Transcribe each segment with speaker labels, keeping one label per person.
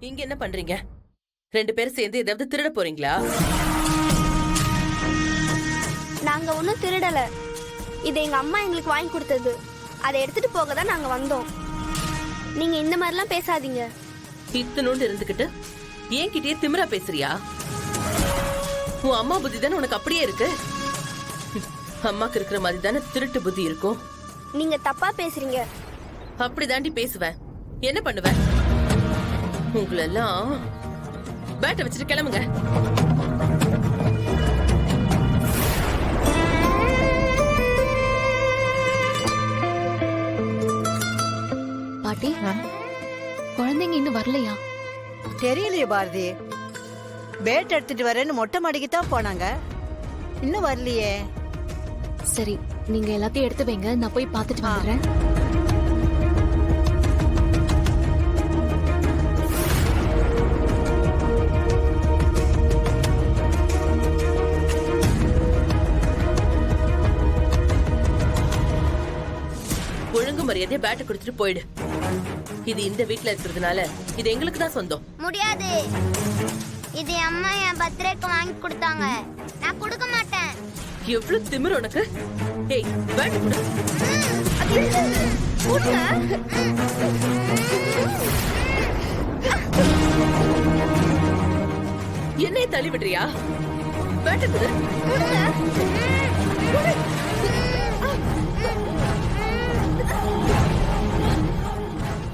Speaker 1: இங்க என்ன பண்றீங்க? ரெண்டு பேரும் சேர்ந்து ஏதாவது திருட போறீங்களா?
Speaker 2: நாங்க ஒன்றும் திருடல. இது எங்க அம்மா எங்களுக்கு வாங்கி கொடுத்தது. அதை எடுத்துட்டு போக தான் நாங்க வந்தோம். நீங்க இந்த மாதிரிலாம் பேசாதீங்க.
Speaker 1: இத்தனோண்டு இருந்துகிட்டு ஏன் கிட்டே திமிரா பேசுறியா? உன் அம்மா புத்தி தானே உனக்கு அப்படியே இருக்கு. அம்மாக்கு இருக்கிற மாதிரி தானே திருட்டு புத்தி இருக்கும்.
Speaker 2: நீங்க தப்பா பேசுறீங்க.
Speaker 1: அப்படிதாண்டி பேசுவேன். என்ன பண்ணுவேன்? உங்களெல்லாம் பேட்டை வச்சுட்டு கிளம்புங்க.
Speaker 3: பாட்டி, குழந்தைங்க இன்னும் வரலையா?
Speaker 4: தெரியலையே பாரதி. பேட் எடுத்துட்டு வரேன்னு மொட்டை மாடிக்கு தான் போனாங்க. இன்னும் வரலையே.
Speaker 3: சரி, நீங்க எல்லாத்தையும் எடுத்து வைங்க, நான் போய் பார்த்துட்டு வந்துடுறேன்.
Speaker 1: ஒழுங்கு மரியாதையா பேட்டை கொடுத்துட்டு போயிடு. இது இந்த வீட்ல இருக்கிறதுனால இது எங்களுக்கு தான் சொந்தம்.
Speaker 5: முடியாது. இது அம்மா என் பர்த்டேக்கு வாங்கி கொடுத்தாங்க. நான் கொடுக்க மாட்டேன்.
Speaker 1: எவ்வளவு திமிரு உனக்கு? ஏய், பேட்டை கொடு. என்னைய தள்ளி விடுறியா? பேட்டை கொடு.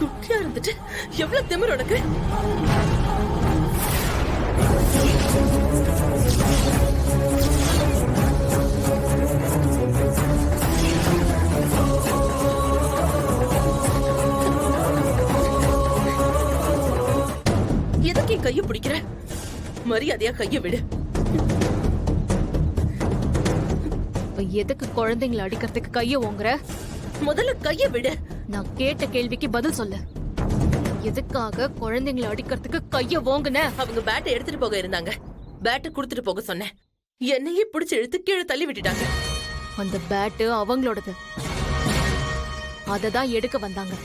Speaker 1: குட்டியா இருந்துட்டு எவ்வளவு திமிரு உனக்கு? எதுக்கு என் கைய பிடிக்கிற? மரியாதையா கைய விடு.
Speaker 3: எதுக்கு குழந்தைங்களை அடிக்கிறதுக்கு கைய ஓங்குற?
Speaker 1: முதல்ல கைய விடு.
Speaker 3: நான் கேட்ட கேள்விக்கு பதில் சொல்லு. எதுக்காக குழந்தைங்களை அடிக்கிறதுக்கு கைய ஓங்குன?
Speaker 1: அவங்க பேட்டை எடுத்துட்டு போக இருந்தாங்க. பேட்டை குடுத்துட்டு போக சொன்னேன். என்னையே பிடிச்சு இழுத்து கீழே தள்ளி விட்டுட்டாங்க.
Speaker 3: அந்த பேட்டு அவங்களோடது. அததான் எடுக்க வந்தாங்க.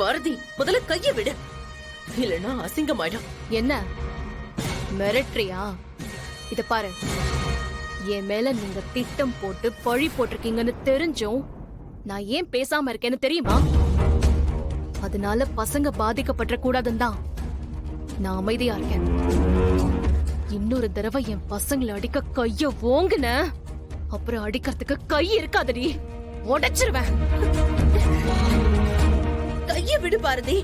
Speaker 1: பாரதி, முதல்ல கைய விடு. இல்லனா அசிங்கமாயிடும்.
Speaker 3: என்ன மிரட்டுறியா? இத பாரு, என் மேல நீங்க திட்டம் போட்டு பழி போட்டிருக்கீங்கன்னு தெரிஞ்சும் நான் ஏன் பேசாம இருக்கேன்னு தெரியுமா? அதனால பசங்க பாதிக்கப்பட்ட கூடாதுன்னு தான் நான் அமைதியா இருக்கேன். இன்னொரு தடவை என் பசங்களை அடிக்க கைய ஓங்குன, அப்புறம் அடிக்கிறதுக்கு கை இருக்காதடி, உடைச்சிருவேன்.
Speaker 1: கைய விடு பாரதி.